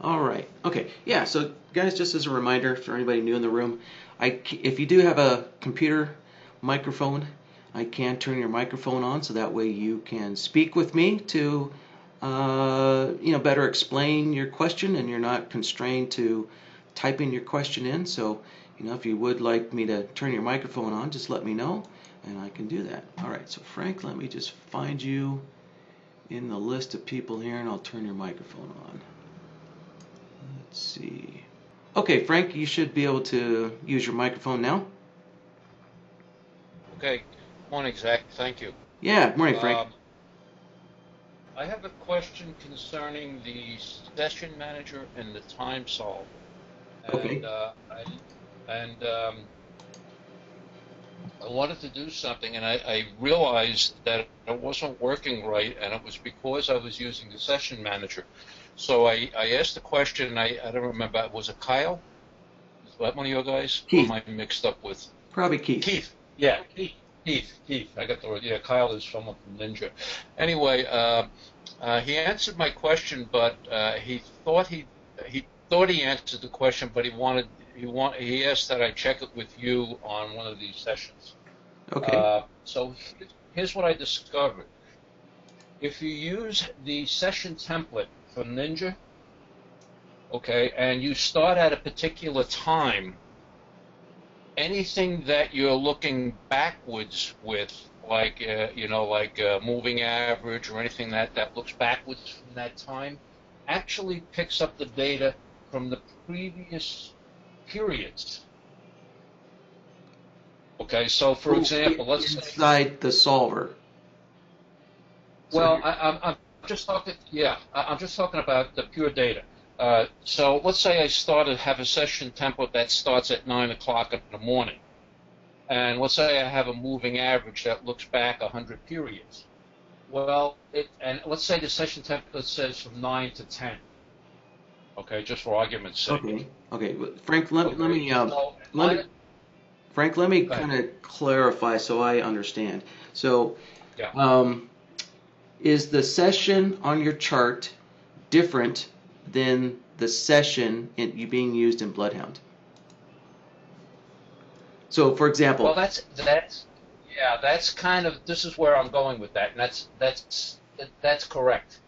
All right. Okay. Yeah. So, guys, just as a reminder for anybody new in the room, if you do have a computer microphone, I can turn your microphone on so that way you can speak with me to, better explain your question, and you're not constrained to typing your question in. So, if you would like me to turn your microphone on, just let me know, and I can do that. All right. So, Frank, let me just find you in the list of people here, and I'll turn your microphone on. Let's see. Okay, Frank, you should be able to use your microphone now. Okay. Morning, Zach. Thank you. Yeah, morning, Frank. Um, I have a question concerning the session manager and the time solver, and Okay. and I wanted to do something, and I realized that it wasn't working right, and it was because I was using the session manager. So I asked the question. I don't remember. Was it Kyle? Is that one of your guys? Or am Keith. I mixed up with Probably Keith. Keith? Yeah, Keith. I got the word. Yeah, Kyle is someone from Ninja. Anyway, he answered my question, but he thought he answered the question, but he asked that I check it with you on one of these sessions. Okay. So here's what I discovered. If you use the session template from Ninja, okay, and you start at a particular time, anything that you're looking backwards with, like moving average or anything that looks backwards from that time, actually picks up the data from the previous periods. Okay, so for example, let's say, Inside the solver. So well, here. I'm just talking, yeah, I'm just talking about the pure data. So let's say I have a session template that starts at 9 o'clock in the morning. And let's say I have a moving average that looks back 100 periods. Well, and let's say the session template says from 9 to 10. Okay, just for argument's sake. Okay. Okay. Frank, let Okay, me so let me Frank, let me go ahead. kind of clarify so I understand. So, Yeah. um, is the session on your chart different than the session being used in Bloodhound? So, for Well, example, that's kind of this is where I'm going with that, and that's correct.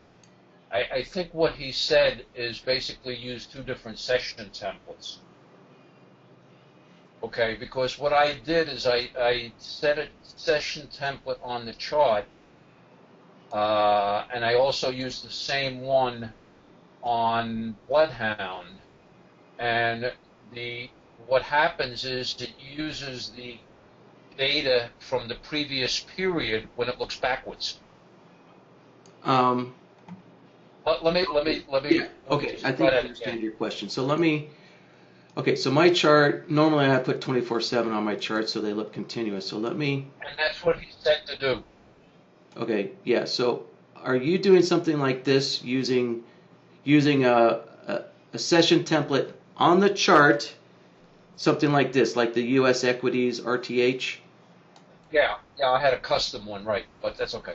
I think what he said is basically use two different session templates. Okay, because what I did is I set a session template on the chart, and I also used the same one on BloodHound. And the what happens is it uses the data from the previous period when it looks backwards. um, yeah, Let me okay, just I try think I that again. understand your question. So okay, so my chart, normally I put 24/7 on my chart so they look continuous. So And that's what he said to do. okay, yeah, so are you doing something like this using a session template on the chart, something like this, like the US equities RTH? Yeah, I had a custom one, right? But that's okay.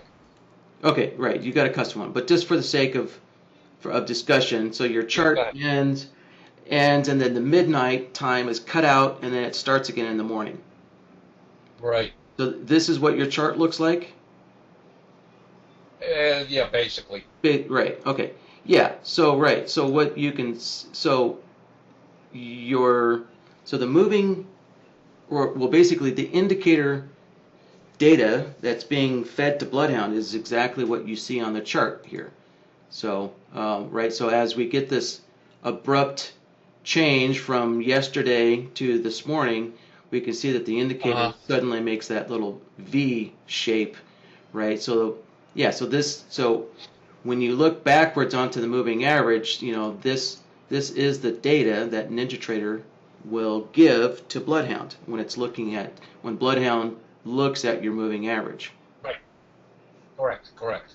Okay, right, you got a custom one, but just for the sake of discussion, so your Yeah, go chart ahead. ends, and then the midnight time is cut out, and then it starts again in the morning. Right. So this is what your chart looks like? Yeah, basically. Right, okay. Yeah, so right, so what you can, so your, so the moving, or well, basically the indicator data that's being fed to Bloodhound is exactly what you see on the chart here. So, right, so as we get this abrupt change from yesterday to this morning, we can see that the indicator Uh-huh. suddenly makes that little V shape, right? So, yeah, so when you look backwards onto the moving average, this is the data that NinjaTrader will give to Bloodhound when Bloodhound looks at your moving average. Right. Correct.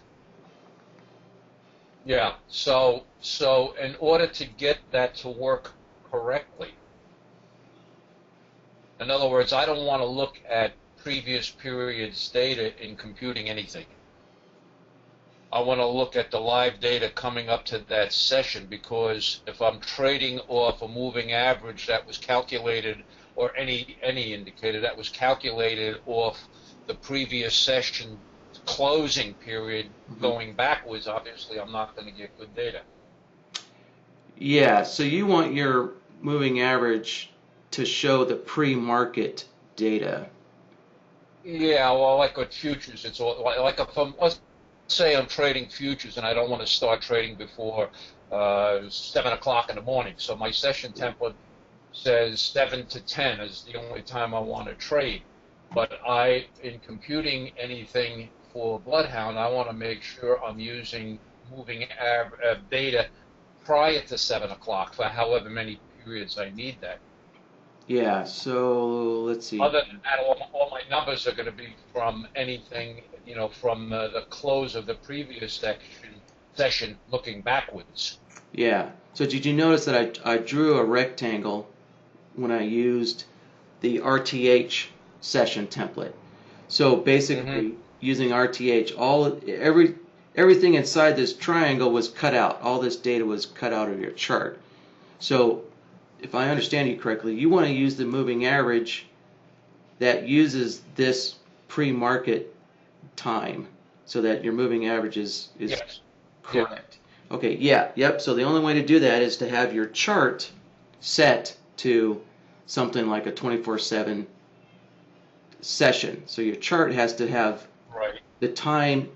Yeah. So in order to get that to work correctly, in other words, I don't want to look at previous periods data in computing anything. I want to look at the live data coming up to that session, because if I'm trading off a moving average that was calculated, or any indicator that was calculated off the previous session closing period going backwards, obviously I'm not going to get good data. Yeah, so you want your moving average to show the pre-market data. Yeah, well, like with futures, it's all, like if I'm, let's say I'm trading futures and I don't want to start trading before 7 o'clock in the morning. So my session template says 7 to 10 is the only time I want to trade. But in computing anything for BloodHound, I want to make sure I'm using moving data prior to 7 o'clock for however many periods I need that. Yeah, so let's see. Other than that, all my numbers are going to be from anything, from the close of the previous session looking backwards. Yeah, so did you notice that I drew a rectangle when I used the RTH session template? So basically, using RTH, everything inside this triangle was cut out. All this data was cut out of your chart. So if I understand you correctly, you want to use the moving average that uses this pre-market time, so that your moving average is Yes. correct. Yeah. Okay, yeah, yep. So the only way to do that is to have your chart set to something like a 24/7 session. So your chart has to have the time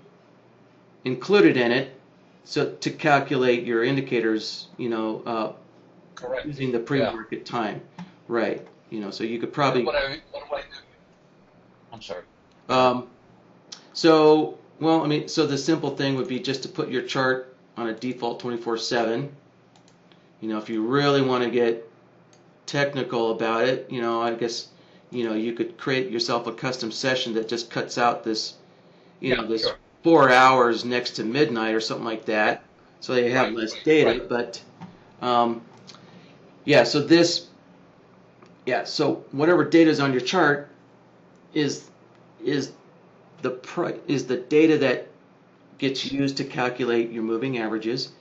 included in it, so to calculate your indicators, Correct. using the pre-market time, right? So you could probably. What do I do? I'm sorry. So the simple thing would be just to put your chart on a default 24/7. If you really want to get technical about it, I guess, you could create yourself a custom session that just cuts out this, this 4 hours next to midnight or something like that, so they have less data. Right. But so whatever data is on your chart is the data that gets used to calculate your moving averages.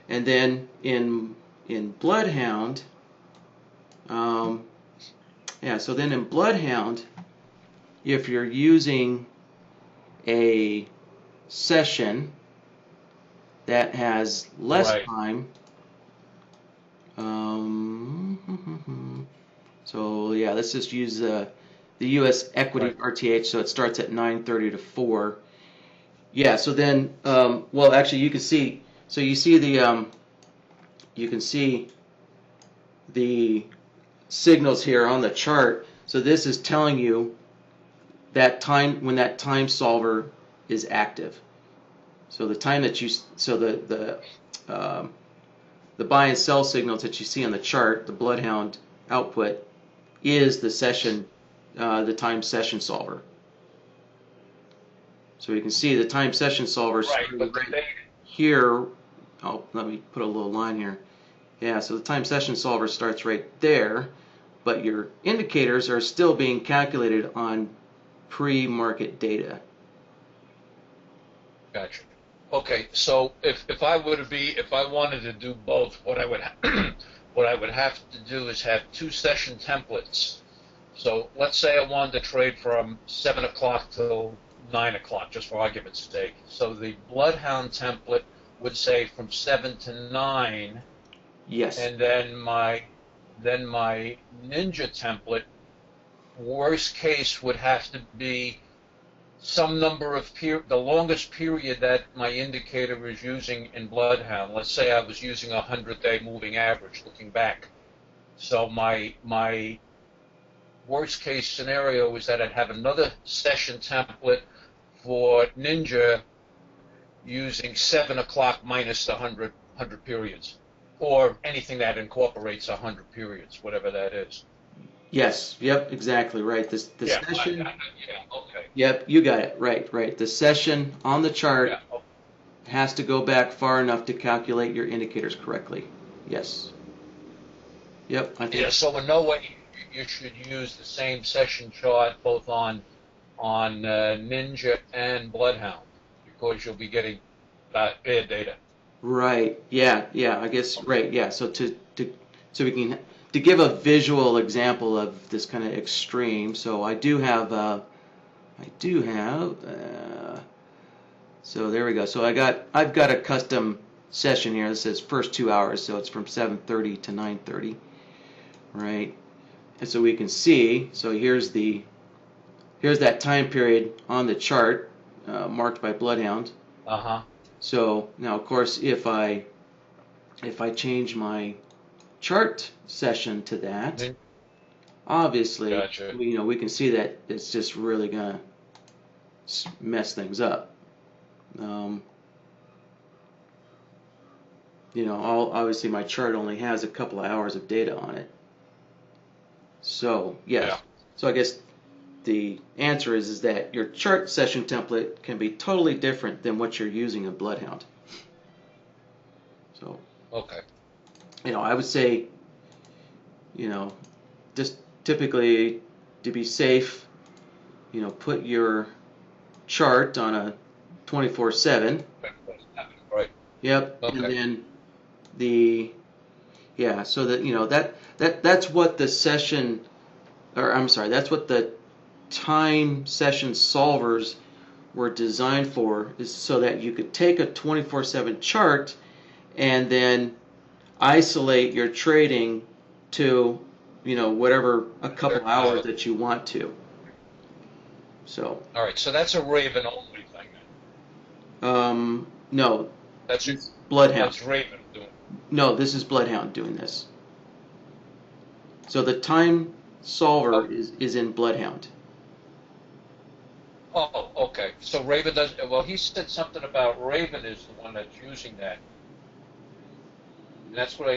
And then in BloodHound, so then in BloodHound, if you're using a session that has less time, let's just use the U.S. equity RTH, so it starts at 9:30 to 4. Yeah, so then, actually, you can see. So you see you can see the signals here on the chart. So this is telling you that time when that time solver is active. So the time that the buy and sell signals that you see on the chart, the BloodHound output, is the session, the time session solver. So you can see the time session solver here. Oh, let me put a little line here. Yeah, so the time session solver starts right there, but your indicators are still being calculated on pre-market data. Gotcha. Okay, so if I wanted to do both, what I would have to do is have two session templates. So let's say I wanted to trade from 7 o'clock till 9 o'clock, just for argument's sake. So the BloodHound template would say from 7 to 9. Yes. And then my Ninja template, worst case, would have to be some number of the longest period that my indicator is using in BloodHound. Let's say I was using a 100-day moving average looking back. So my worst case scenario is that I'd have another session template for Ninja using 7 o'clock minus the 100 periods, or anything that incorporates 100 periods, whatever that is. Yes. Yep. Exactly right. The session. Okay. Yep. You got it. Right. The session on the chart has to go back far enough to calculate your indicators correctly. Yes. Yep. I think. Yeah. So in no way you should use the same session chart both on Ninja and BloodHound, because you'll be getting bad data. Right. Yeah. Yeah. I guess. Right. Yeah. So so we can to give a visual example of this kind of extreme. So I do have. I do have. So there we go. So I've got a custom session here that says first 2 hours. So it's from 7:30 to 9:30. Right. And so we can see. So here's that time period on the chart marked by BloodHound. Uh-huh. So now, of course, if I change my chart session to that, Mhm. obviously, Gotcha. we can see that it's just really gonna mess things up. Um, obviously my chart only has a couple of hours of data on it. So yes, Yeah. so I guess the answer is that your chart session template can be totally different than what you're using in BloodHound. So Okay. I would say just typically to be safe, put your chart on a 24/7. Right. Yep, and Okay. then the yeah, so that that's what the session, or I'm sorry, that's what the time session solvers were designed for, is so that you could take a 24/7 chart and then isolate your trading to whatever a couple Certain hours hours. that you want to. So All right. So that's a Raven only thing then. no, That's it's Bloodhound. that's Raven doing. No, this is Bloodhound doing this. So the time solver Oh, is in Bloodhound. oh, okay. So Raven does. Well, he said something about Raven is the one that's using that. And that's what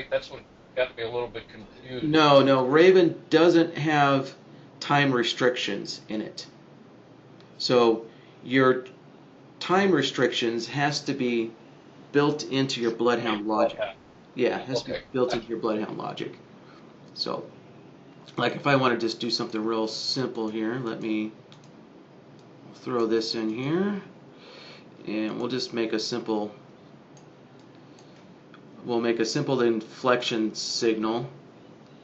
got me a little bit confused. No, Raven doesn't have time restrictions in it. So your time restrictions has to be built into your Bloodhound logic. Bloodhound. Yeah, it has to be Okay. built into your Bloodhound logic. So, like if I want to just do something real simple here, let me throw this in here, and we'll make a simple inflection signal.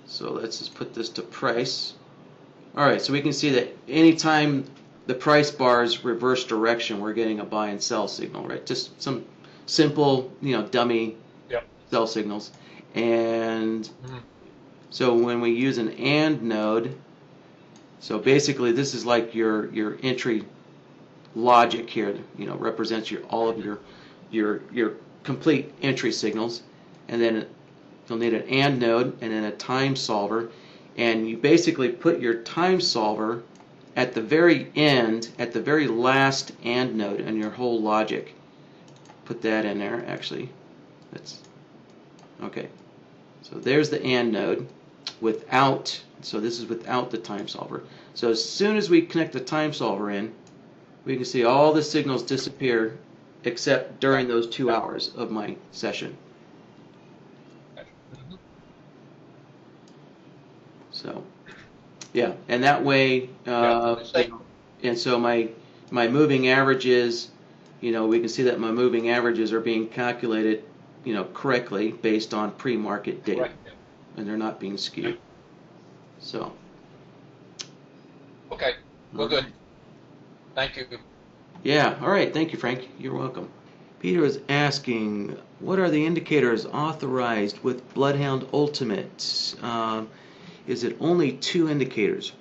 So let's just put this to price. All right, so we can see that anytime the price bars reverse direction, we're getting a buy and sell signal, right? Just some simple, dummy Yep. sell signals. And Mhm. so when we use an AND node, so basically this is like your entry logic here, represents all of your complete entry signals, and then you'll need an AND node and then a time solver, and you basically put your time solver at the very end, at the very last AND node in your whole logic. Put that in there, actually. That's okay. So there's the AND node so this is without the time solver. So as soon as we connect the time solver in, we can see all the signals disappear except during those 2 hours of my session. Mhm. So yeah, and that way, Yeah. Say, and so my moving averages, we can see that my moving averages are being calculated, correctly based on pre-market data, correct. and they're not being Yeah. skewed. So, Okay. all We're good. right. Thank you. Yeah, all right. Thank you, Frank. You're welcome. Peter is asking, what are the indicators authorized with BloodHound Ultimate? Is it only 2 indicators?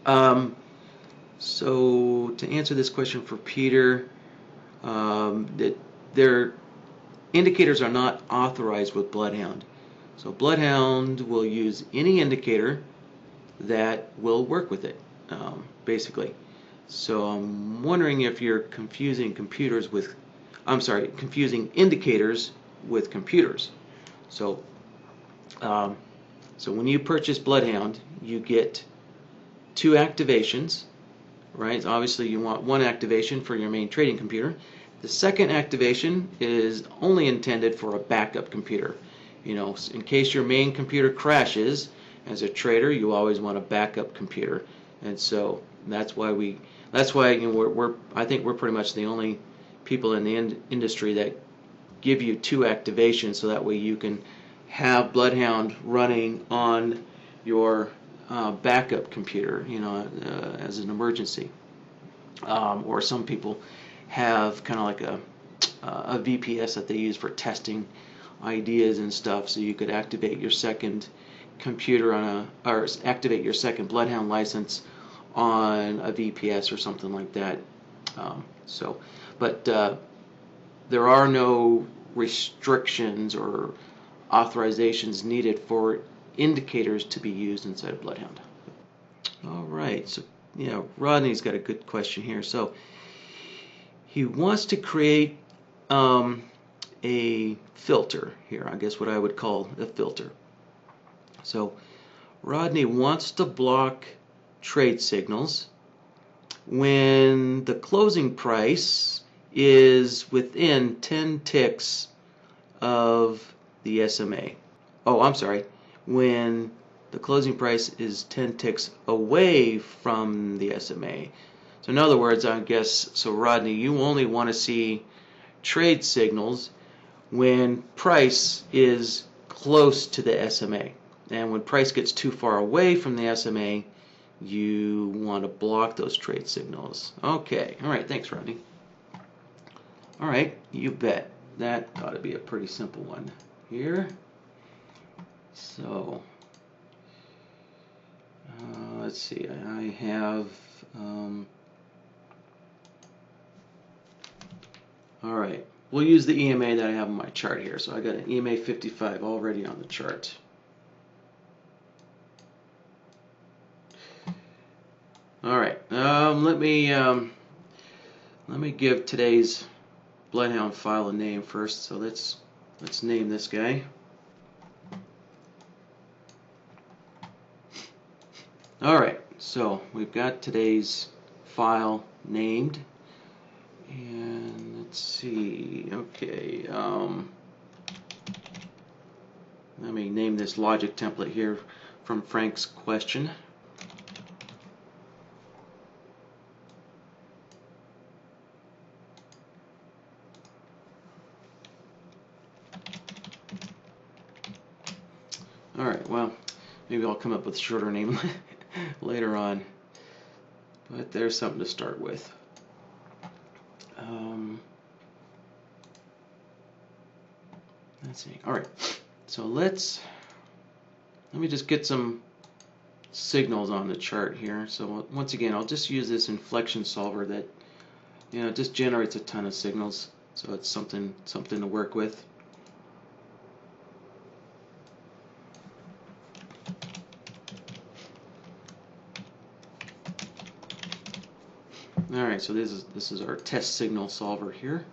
Um, so to answer this question for Peter, that their indicators are not authorized with BloodHound. So BloodHound will use any indicator that will work with it, basically. So I'm wondering if you're confusing indicators with computers. So, um, so when you purchase BloodHound, you get 2 activations, right? Obviously, you want 1 activation for your main trading computer. The second activation is only intended for a backup computer. In case your main computer crashes, as a trader, you always want a backup computer, and so that's why I think we're pretty much the only people in the industry that give you 2 activations, so that way you can have BloodHound running on your backup computer, as an emergency. Or some people have kind of like a VPS that they use for testing ideas and stuff, so you could activate your second computer or activate your second BloodHound license on a VPS or something like that. But there are no restrictions or authorizations needed for indicators to be used inside of BloodHound. All right, so Rodney's got a good question here. So he wants to create a filter here, I guess what I would call a filter. So Rodney wants to block trade signals when the closing price is within 10 ticks of the SMA. Oh, I'm sorry. When the closing price is 10 ticks away from the SMA. So in other words, I guess, so Rodney, you only want to see trade signals when price is close to the SMA. And when price gets too far away from the SMA, you want to block those trade signals. Okay, all right, thanks, Rodney. All right, you bet. That ought to be a pretty simple one here. So, let's see, I have, all right, we'll use the EMA that I have on my chart here. So I got an EMA 55 already on the chart. All right, let me give today's BloodHound file a name first. So let's name this guy. All right, so we've got today's file named, and let's see. Okay, let me name this logic template here from Frank's question. All right, well, maybe I'll come up with a shorter name later on, but there's something to start with. Let's see. All right, so let me just get some signals on the chart here. So once again, I'll just use this inflection solver that just generates a ton of signals, so it's something to work with. All right, so this is our test signal solver here,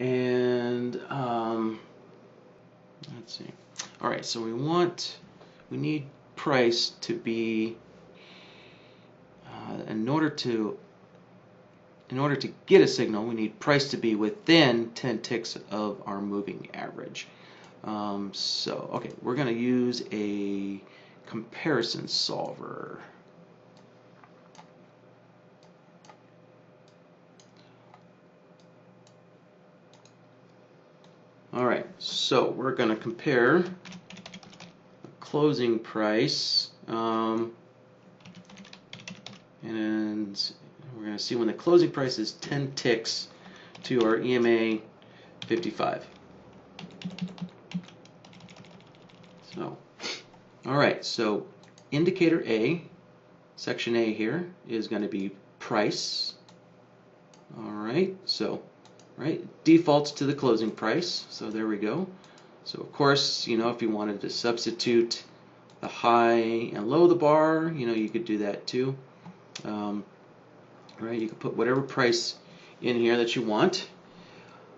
and let's see. All right, so we need price to be in order to get a signal, we need price to be within 10 ticks of our moving average. So okay, we're going to use a comparison solver. Alright, so we're going to compare the closing price, and we're going to see when the closing price is 10 ticks to our EMA 55. So, alright, so indicator A, section A here, is going to be price. Alright, so defaults to the closing price, so there we go. So of course, if you wanted to substitute the high and low of the bar, you could do that too. Right, you can put whatever price in here that you want.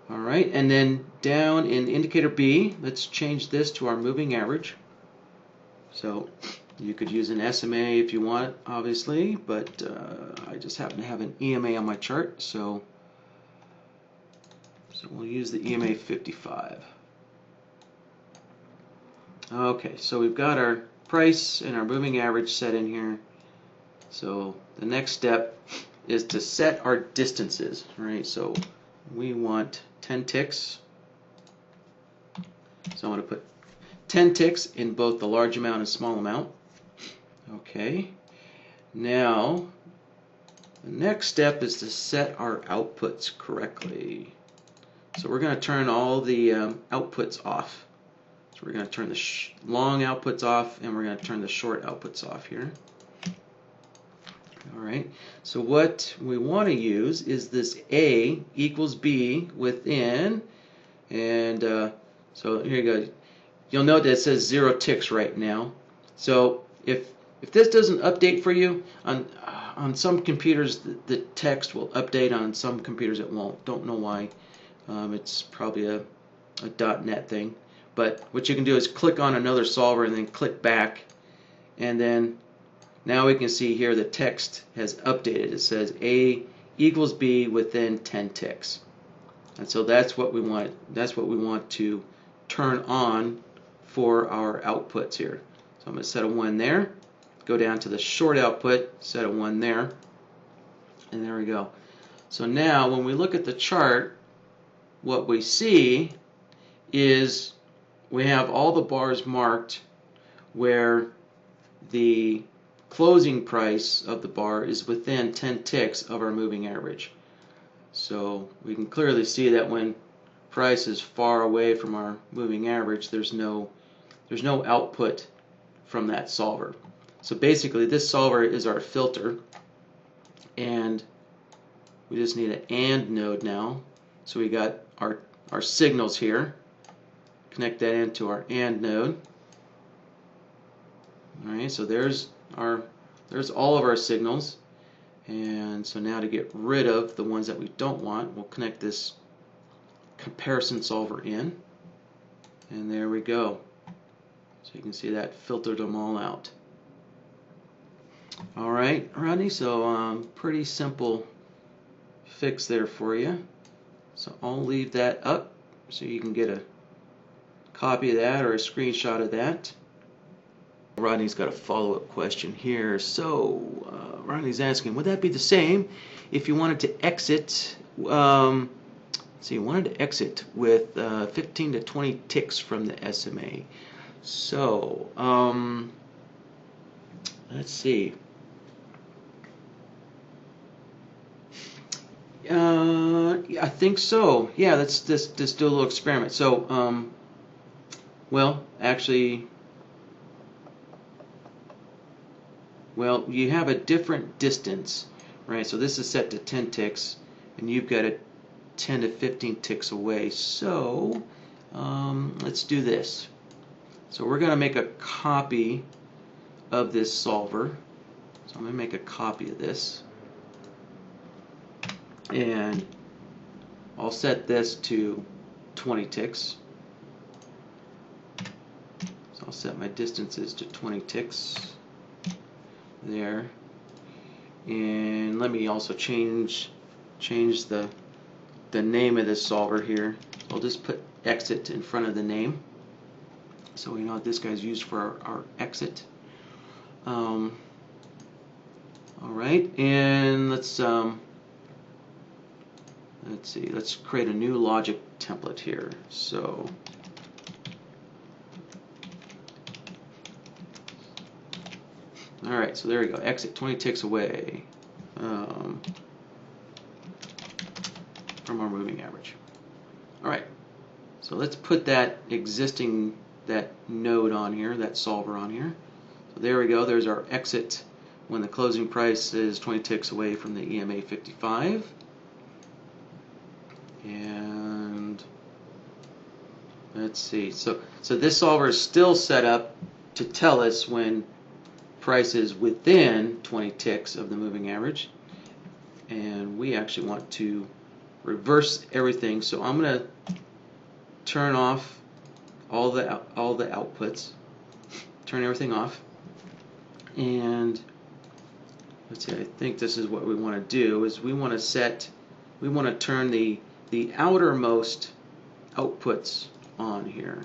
All right, and then down in indicator B, let's change this to our moving average. So you could use an SMA if you want, obviously, but I just happen to have an EMA on my chart, so we'll use the EMA 55. Okay, so we've got our price and our moving average set in here. So the next step is to set our distances, right? So we want 10 ticks. So I'm going to put 10 ticks in both the large amount and small amount. Okay. Now, the next step is to set our outputs correctly. So we're going to turn all the outputs off. So we're going to turn the long outputs off, and we're going to turn the short outputs off here. Alright, so what we want to use is this A equals B within, and so here you go. You'll note that it says 0 ticks right now. So if this doesn't update for you, on some computers the text will update, on some computers it won't. Don't know why. It's probably a .NET thing. But what you can do is click on another solver and then click back, and then now we can see here the text has updated. It says A equals B within 10 ticks. And so that's what we want. That's what we want to turn on for our outputs here. So I'm going to set a 1 there. Go down to the short output, set a 1 there. And there we go. So now when we look at the chart, what we see is we have all the bars marked where the closing price of the bar is within 10 ticks of our moving average. So we can clearly see that when price is far away from our moving average, there's no output from that solver. So basically this solver is our filter, and we just need an AND node now. So we got our signals here. Connect that into our AND node. Alright, so there's all of our signals. And so now to get rid of the ones that we don't want, we'll connect this comparison solver in. And there we go. So you can see that filtered them all out. Alright, Rodney, so pretty simple fix there for you. So I'll leave that up so you can get a copy of that or a screenshot of that. Rodney's got a follow-up question here. So Rodney's asking, would that be the same if you wanted to exit? So you wanted to exit with 15 to 20 ticks from the SMA. So let's see. I think so. Yeah, let's just do a little experiment. So, well, actually, well, you have a different distance, right? So this is set to 10 ticks, and you've got it 10 to 15 ticks away. So, let's do this. So we're going to make a copy of this solver. So I'm going to make a copy of this. And I'll set this to 20 ticks. So I'll set my distances to 20 ticks there. And let me also change the name of this solver here. I'll just put exit in front of the name, so we know what this guy's used for our exit. All right, and let's see. Let's create a new logic template here. So all right, so there we go. Exit 20 ticks away from our moving average. All right, so let's put that node on here, that solver on here. So there we go. There's our exit when the closing price is 20 ticks away from the EMA 55. And let's see. So this solver is still set up to tell us when price is within 20 ticks of the moving average, and we actually want to reverse everything. So I'm going to turn off all the outputs, turn everything off, and let's see. I think this is what we want to do. Is we want to turn the outermost outputs on here.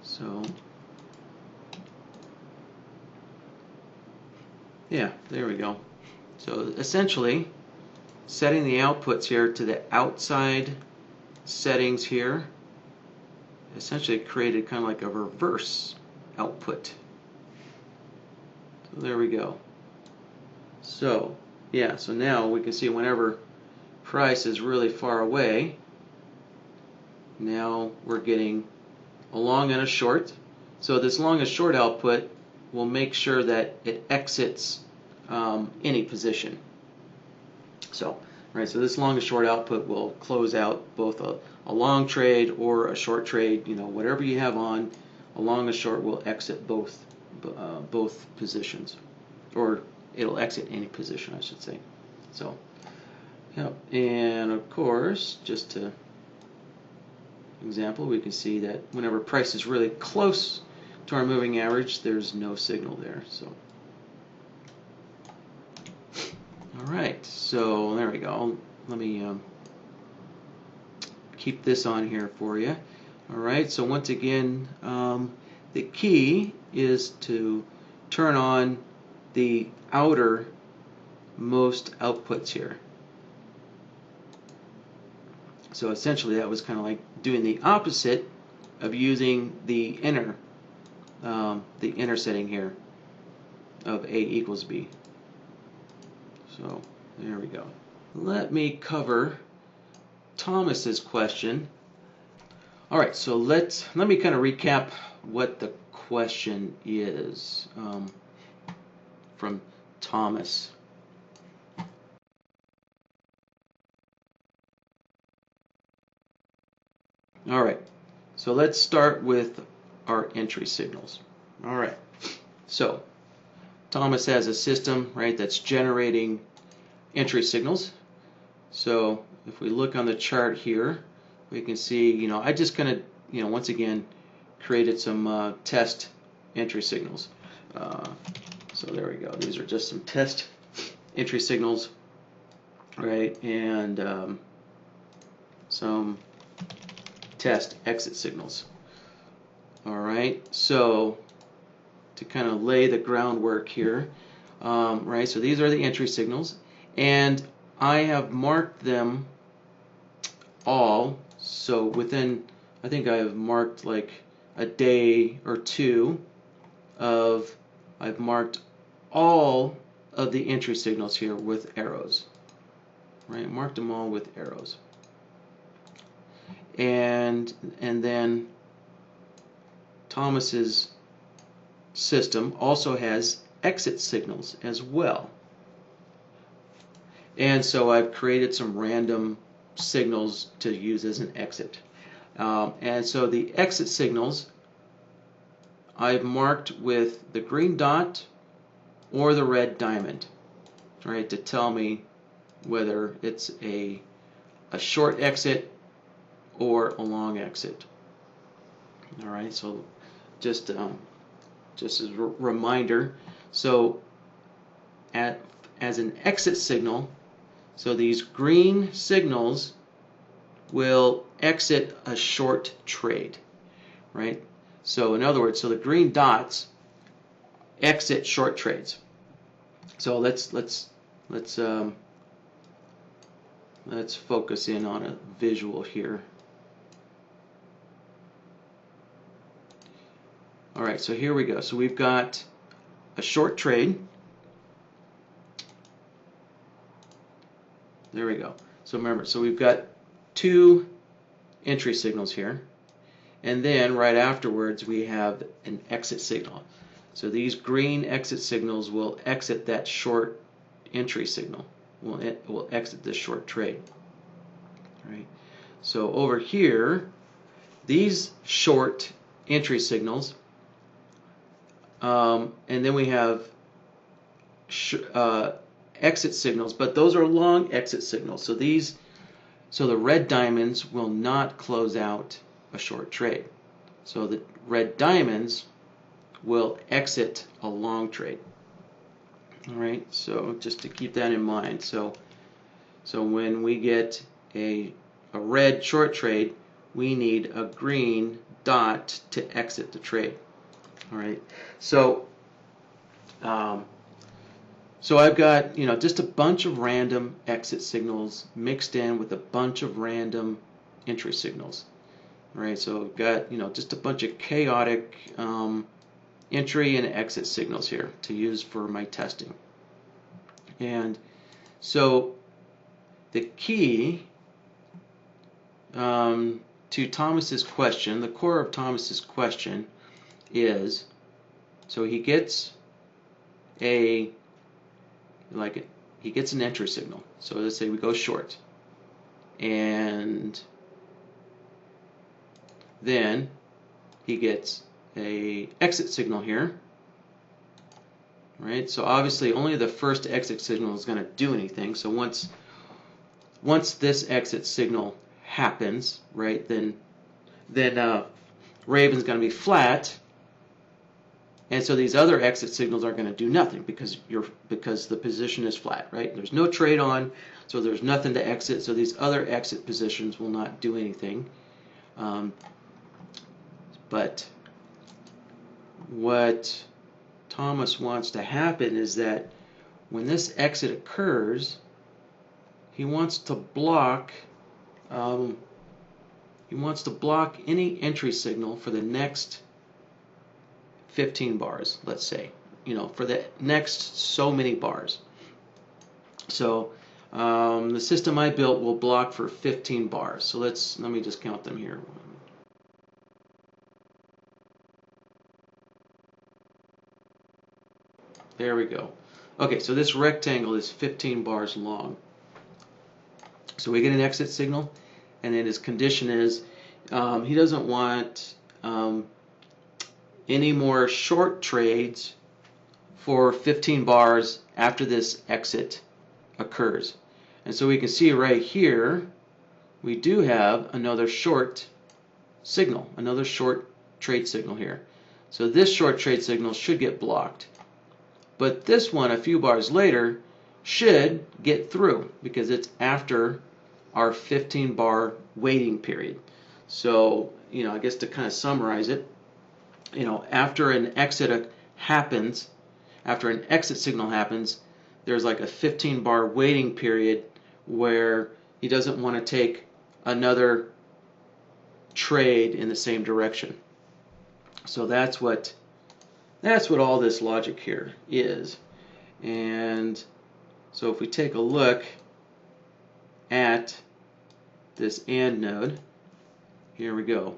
So yeah, there we go. So essentially setting the outputs here to the outside settings here essentially created kind of like a reverse output. So there we go. So yeah, so now we can see whenever price is really far away, now we're getting a long and a short. So this long and short output will make sure that it exits any position. So, right, so this long and short output will close out both a long trade or a short trade. You know, whatever you have on, a long and short will exit both positions, or it'll exit any position, I should say. So, yeah, and of course, just to example, we can see that whenever price is really close to our moving average, there's no signal there. So, all right, so there we go. Let me keep this on here for you. All right, so once again, the key is to turn on the outer most outputs here. So essentially that was kind of like doing the opposite of using the inner setting here of A equals B. So there we go. Let me cover Thomas's question. All right, so let me kind of recap what the question is from Thomas. All right, so let's start with our entry signals. All right, so Thomas has a system, right, that's generating entry signals. So if we look on the chart here, we can see, you know, I just kind of, you know, once again created some test entry signals. So there we go. These are just some test entry signals, right, and some test exit signals. All right, so to kind of lay the groundwork here, right, so these are the entry signals, and I have marked them all. So within, I think I have marked like a day or two of, I've marked all of the entry signals here with arrows, right, marked them all with arrows. And then Thomas's system also has exit signals as well. And so I've created some random signals to use as an exit. And so the exit signals I've marked with the green dot or the red diamond, right, to tell me whether it's a short exit or a long exit. All right, so just as a reminder, so as an exit signal, so these green signals will exit a short trade, right? So in other words, so the green dots exit short trades. So let's focus in on a visual here. All right, so here we go. So we've got a short trade. There we go. So remember, so we've got two entry signals here, and then right afterwards we have an exit signal. So these green exit signals will exit that short entry signal. It will exit this short trade. All right. So over here, these short entry signals, and then we have exit signals, but those are long exit signals. So the red diamonds will not close out a short trade. So the red diamonds will exit a long trade. All right, so just to keep that in mind. So when we get a red short trade, we need a green dot to exit the trade. All right, so So I've got, just a bunch of random exit signals mixed in with a bunch of random entry signals. Right, so I've got, just a bunch of chaotic entry and exit signals here to use for my testing. And so the key to Thomas's question, the core of Thomas's question is, so he gets he gets an entry signal. So let's say we go short, and then he gets a exit signal here, right? So obviously only the first exit signal is going to do anything. So once this exit signal happens, right, then Raven's going to be flat, and so these other exit signals are going to do nothing because the position is flat, right? There's no trade on, so there's nothing to exit. So these other exit positions will not do anything. But what Thomas wants to happen is that when this exit occurs, he wants to block any entry signal for the next 15 bars, let's say, for the next so many bars. So the system I built will block for 15 bars. So let me just count them here. There we go. Okay, so this rectangle is 15 bars long. So we get an exit signal, and then his condition is he doesn't want any more short trades for 15 bars after this exit occurs. And so we can see right here, we do have another short signal, another short trade signal here. So this short trade signal should get blocked. But this one, a few bars later, should get through because it's after our 15 bar waiting period. So, I guess to kind of summarize it, after an exit signal happens, there's like a 15 bar waiting period where he doesn't want to take another trade in the same direction. So that's what all this logic here is. And so if we take a look at this AND node, here we go.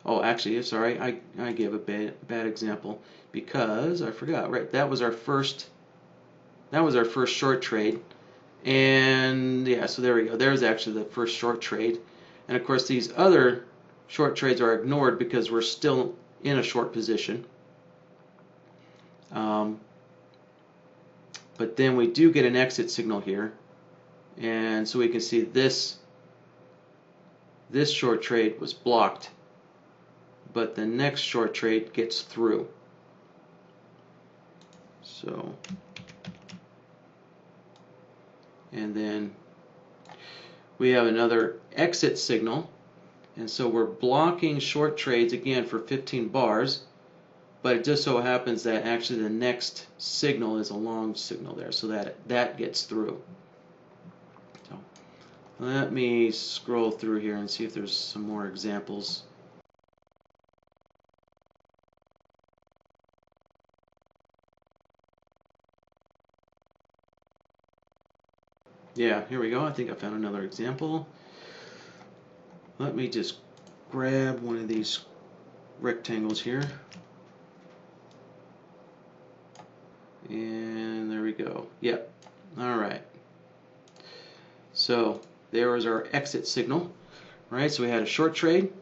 Oh, actually, sorry, I gave a bad example because I forgot. Right, that was our first short trade, and yeah, so there we go. There's actually the first short trade, and of course these other short trades are ignored because we're still in a short position. But then we do get an exit signal here, and so we can see this short trade was blocked, but the next short trade gets through. So, and then we have another exit signal, and so we're blocking short trades again for 15 bars, but it just so happens that actually the next signal is a long signal there, so that gets through. So let me scroll through here and see if there's some more examples. Yeah, here we go. I think I found another example. Let me just grab one of these rectangles here. And there we go. Yep. All right. So there was our exit signal, right? So we had a short trade,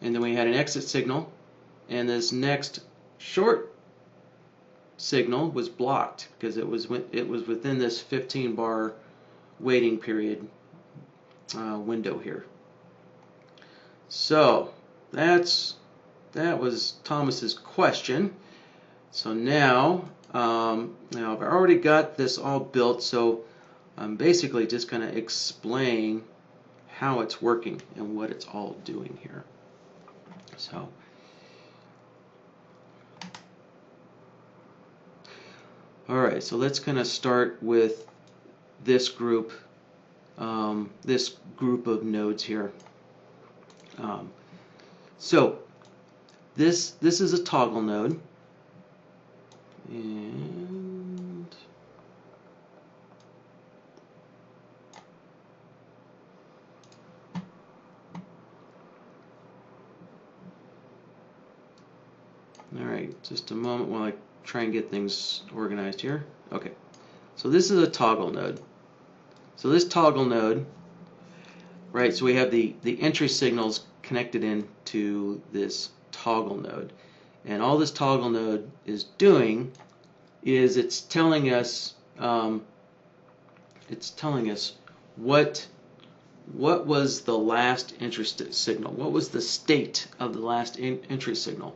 and then we had an exit signal, and this next short signal was blocked because it was within this 15 bar waiting period window here. So that was Thomas's question. So now I've already got this all built, so I'm basically just going to explain how it's working and what it's all doing here. So Alright, so let's kind of start with this group of nodes here. So this is a toggle node, and alright, just a moment while I try and get things organized here. Okay, so this is a toggle node. So this toggle node, right, so we have the entry signals connected into this toggle node. And all this toggle node is doing is it's telling us what was the last entry signal. What was the state of the last entry signal?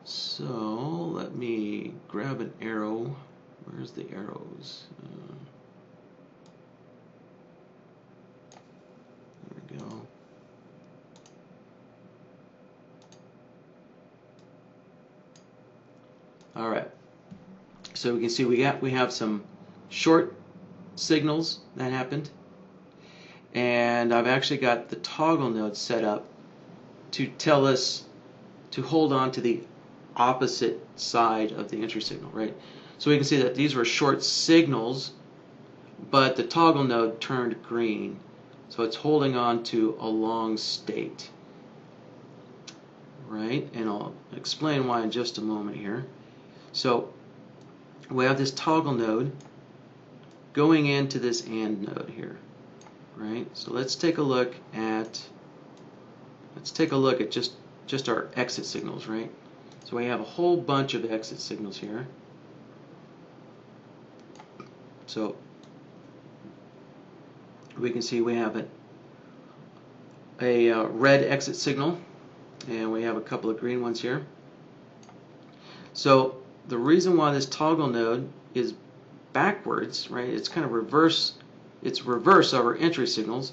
So let me grab an arrow. Where's the arrows? There we go. All right. So we can see we have some short signals that happened, and I've actually got the toggle node set up to tell us to hold on to the opposite side of the entry signal, right? So we can see that these were short signals, but the toggle node turned green, so it's holding on to a long state, right? And I'll explain why in just a moment here. So we have this toggle node going into this AND node here, right? So let's take a look at just our exit signals, right? So we have a whole bunch of exit signals here. So we can see we have a red exit signal, and we have a couple of green ones here. So the reason why this toggle node is backwards, right? It's kind of reverse. It's reverse of our entry signals,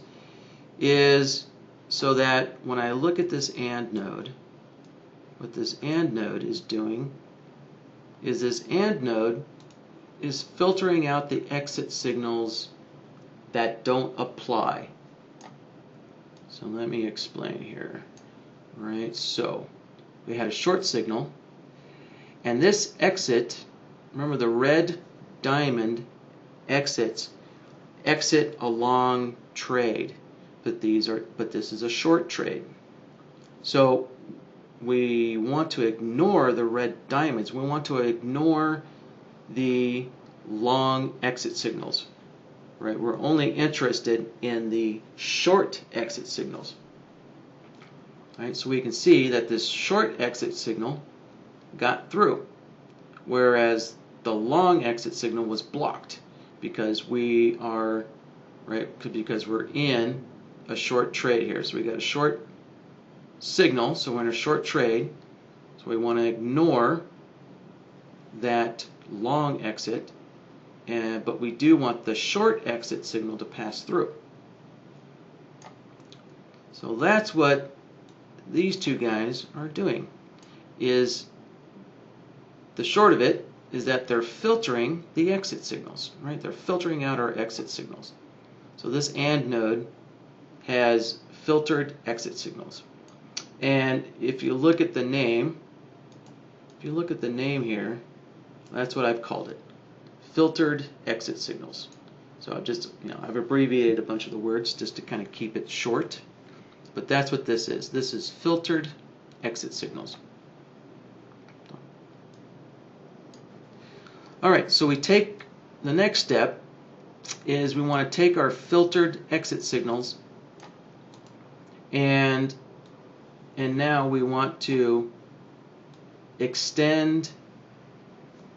is so that when I look at this AND node, what this AND node is doing is this AND node is filtering out the exit signals that don't apply. So let me explain here. Right, so we had a short signal, and this exit, remember the red diamond exit along trade, but this is a short trade. So we want to ignore the red diamonds. We want to ignore the long exit signals, right? We're only interested in the short exit signals. Right? So we can see that this short exit signal got through, whereas the long exit signal was blocked because we are, right, because we're in a short trade here. So we got a short signal, so we're in a short trade, so we want to ignore that long exit, but we do want the short exit signal to pass through. So that's what these two guys are doing. Is the short of it is that they're filtering the exit signals, right? They're filtering out our exit signals. So this AND node has filtered exit signals. And if you look at the name, here, that's what I've called it. Filtered exit signals. So I've just, I've abbreviated a bunch of the words just to kind of keep it short. But that's what this is. This is filtered exit signals. All right, so we take the next step is we want to take our filtered exit signals and now we want to extend,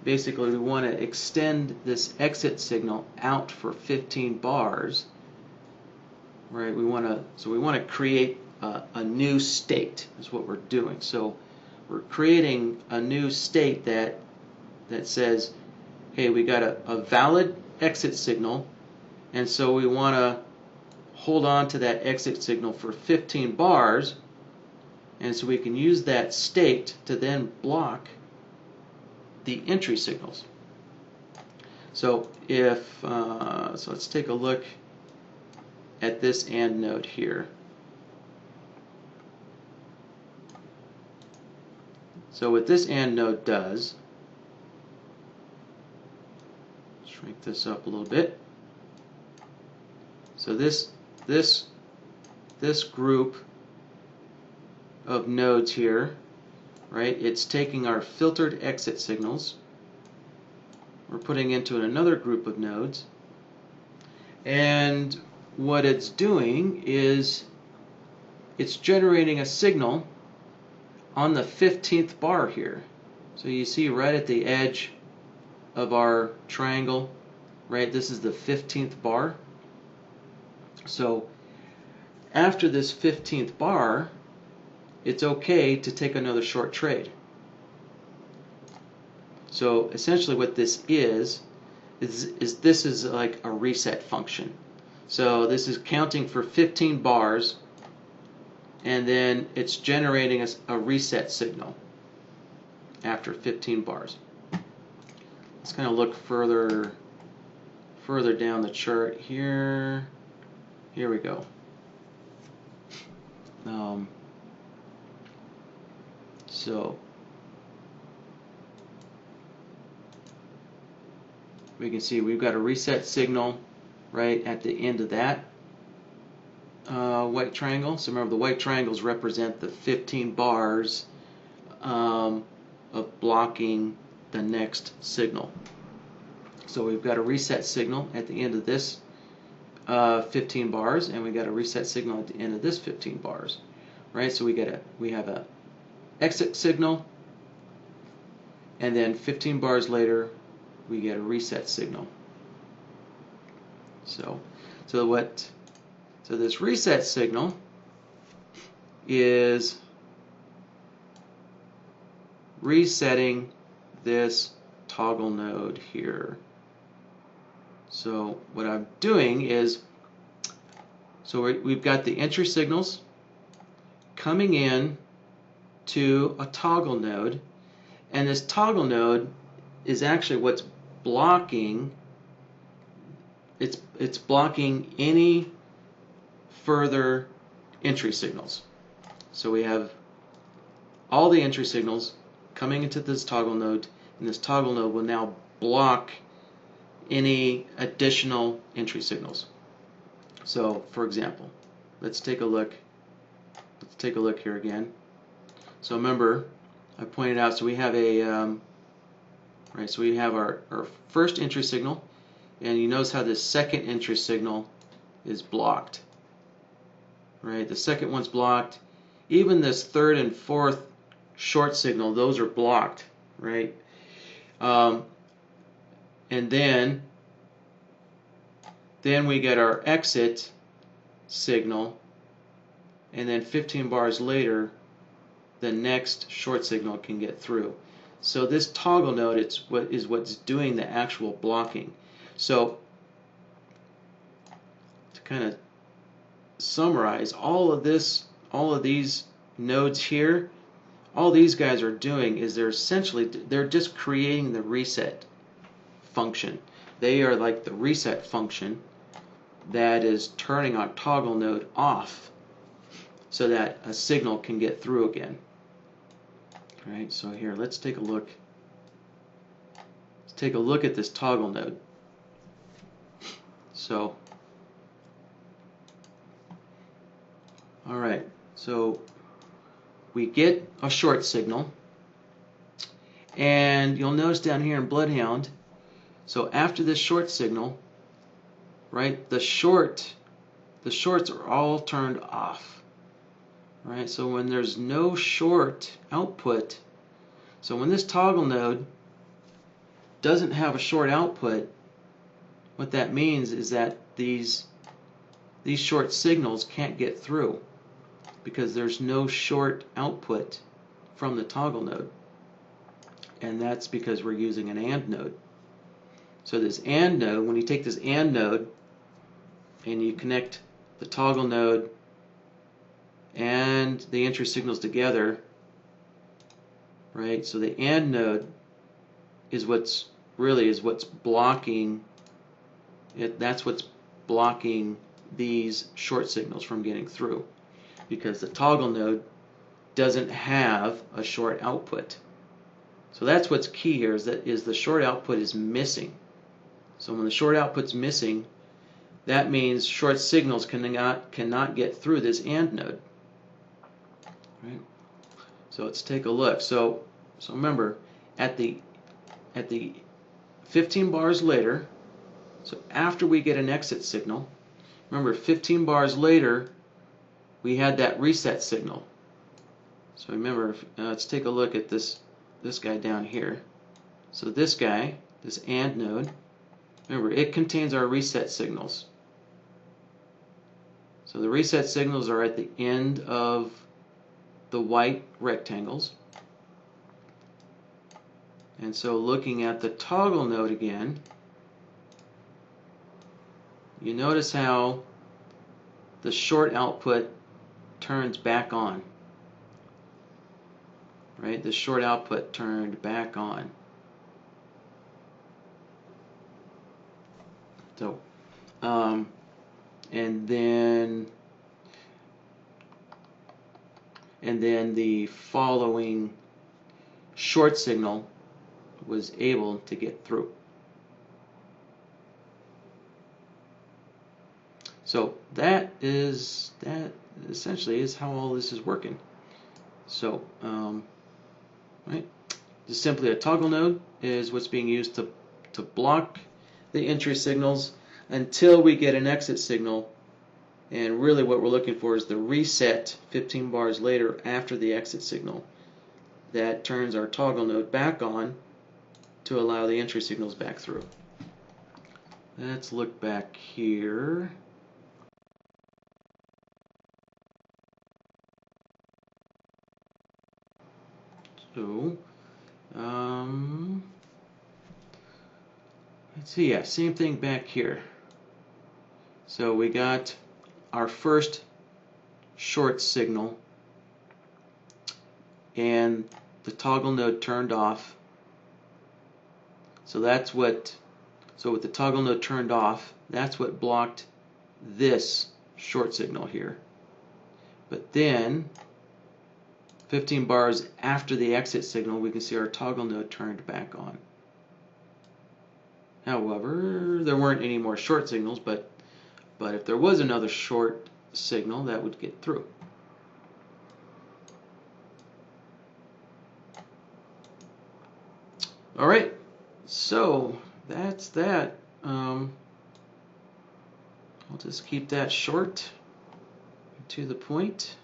basically we want to extend this exit signal out for 15 bars, right? We want to create a new state is what we're doing. So we're creating a new state that says, hey, we got a valid exit signal, and so we want to hold on to that exit signal for 15 bars, and so we can use that state to then block the entry signals. So so let's take a look at this AND node here. So what this AND node does, shrink this up a little bit. So this group of nodes here, right? It's taking our filtered exit signals. We're putting into another group of nodes, and what it's doing is it's generating a signal on the 15th bar here. So you see right at the edge of our triangle, right? This is the 15th bar. So after this 15th bar, it's okay to take another short trade. So essentially what this is this is like a reset function. So this is counting for 15 bars, and then it's generating a reset signal after 15 bars. Let's kind of look further down the chart here. Here we go. So we can see we've got a reset signal right at the end of that white triangle. So remember, the white triangles represent the 15 bars of blocking the next signal. So we've got a reset signal at the end of this 15 bars, and we got a reset signal at the end of this 15 bars, right? So we have a exit signal, and then 15 bars later we get a reset signal. So this reset signal is resetting this toggle node here. So what I'm doing is, we've got the entry signals coming in to a toggle node, and this toggle node is actually what's blocking. It's blocking any further entry signals. So we have all the entry signals coming into this toggle node, and this toggle node will now block any additional entry signals. So for example, let's take a look here again. So remember, I pointed out, so we have so we have our first entry signal, and you notice how this second entry signal is blocked, right? The second one's blocked. Even this third and fourth short signal, those are blocked, right? And then we get our exit signal, and then 15 bars later the next short signal can get through. So this toggle node is what's doing the actual blocking. So to kind of summarize all of these nodes here, all these guys are doing is they're just creating the reset function. They are like the reset function that is turning our toggle node off so that a signal can get through again. All right, so here, let's take a look. Let's take a look at this toggle node. So, all right, so we get a short signal, and you'll notice down here in BloodHound, so after this short signal, right, the shorts are all turned off. Right, so when there's no short output, so when this toggle node doesn't have a short output, what that means is that these short signals can't get through because there's no short output from the toggle node, and that's because we're using an AND node. So this AND node, when you take this AND node and you connect the toggle node and the entry signals together, right? So the AND node is what's really is what's blocking it. That's what's blocking these short signals from getting through, because the toggle node doesn't have a short output. So that's what's key here, is that the short output is missing. So when the short output's missing, that means short signals cannot get through this AND node. Right? So let's take a look. So remember, at the 15 bars later, so after we get an exit signal, remember 15 bars later we had that reset signal. So remember, let's take a look at this guy down here. So this guy, this AND node, remember it contains our reset signals. So the reset signals are at the end of the white rectangles. And so looking at the toggle node again, you notice how the short output turns back on. Right? The short output turned back on. So, and then the following short signal was able to get through. So that essentially is how all this is working. So, right, just simply a toggle node is what's being used to block the entry signals until we get an exit signal. And really what we're looking for is the reset 15 bars later after the exit signal. That turns our toggle node back on to allow the entry signals back through. Let's look back here. So, let's see, yeah, same thing back here. So we got our first short signal and the toggle node turned off. So with the toggle node turned off, that's what blocked this short signal here. But then 15 bars after the exit signal, we can see our toggle node turned back on. However, there weren't any more short signals, but if there was another short signal, that would get through. All right, so that's that. I'll just keep that short, to the point.